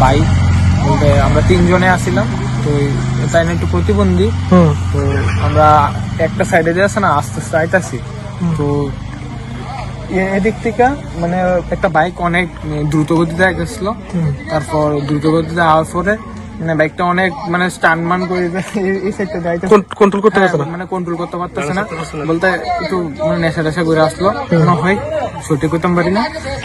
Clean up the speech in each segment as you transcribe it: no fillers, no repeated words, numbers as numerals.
Bike বলতে আমরা 3 জনে আসছিলাম। তো তাই না একটু প্রতিবন্ধী, তো আমরা একটা সাইডে দিয়ে আছে না আস্তে আস্তে আইতাছি। তো এদিক থেকে মানে একটা বাইক অনেক দ্রুত গতিতে গেছিল। তারপর দ্রুত গতিতে আওয়ার পরে মানে বাইকটা অনেক মানে স্টানমান করে এই সাইডটা যাইতে কন্ট্রোল করতে পারছে না, মানে কন্ট্রোল করতে পারতেছে না বলতে একটু মানে নেশা টেশা করে আসলো মনে হয়, সঠিক করতাম পারি না।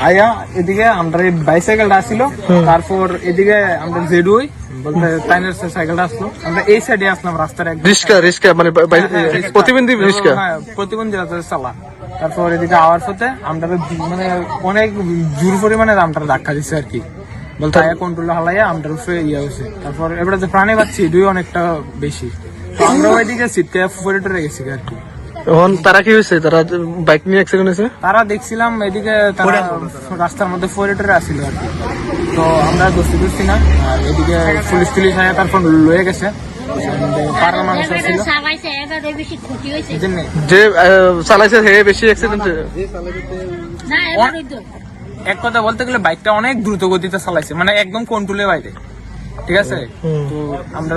আয়া এদিকে আমরা বাইসাইকেলটা আসছিল, তারপর এদিকে আমরা জেডুই বলতে টাইনের সাইকেলটা আসলো, আমরা এই সাইডে আসলাম রাস্তার একদম রিস্কা মানে প্রতিবন্ধী রিস্কা। হ্যাঁ প্রতিবন্ধী চালা। তারপর এদিকে আওয়ার পথে আমরা মানে অনেক জোর পরিমাণে আমটা ধাক্কা দিচ্ছে আর কি, বলতে কন্ট্রোল হালাইয়া আমটার উপরে ইয়ে হয়েছে। তারপর এবারে যে প্রাণে পাচ্ছি এটাই অনেকটা বেশি, তো আমরা ওইদিকে সিটকে পরে টরে গেছি আর কি। এখন তারা কি হয়েছে, তারা বাইক নিয়ে অ্যাক্সিডেন্ট হয়েছে? তারা দেখছিলাম এদিকে তারা রাস্তার মধ্যে পরে টরে আসছিল আর কি। তো আমরা বুঝতে পারছি না, আর এদিকে পুলিশ টুলিশ আয়া তারপর লয়ে গেছে, পাড়ার মানুষ ছিল যে চালাইছে হে বেশি অ্যাক্সিডেন্ট। এক কথা বলতে গেলে বাইকটা অনেক দ্রুত গতিতে চালাইছে, মানে একদম কন্ট্রোলের বাইরে, ঠিক আছে। তো আমরা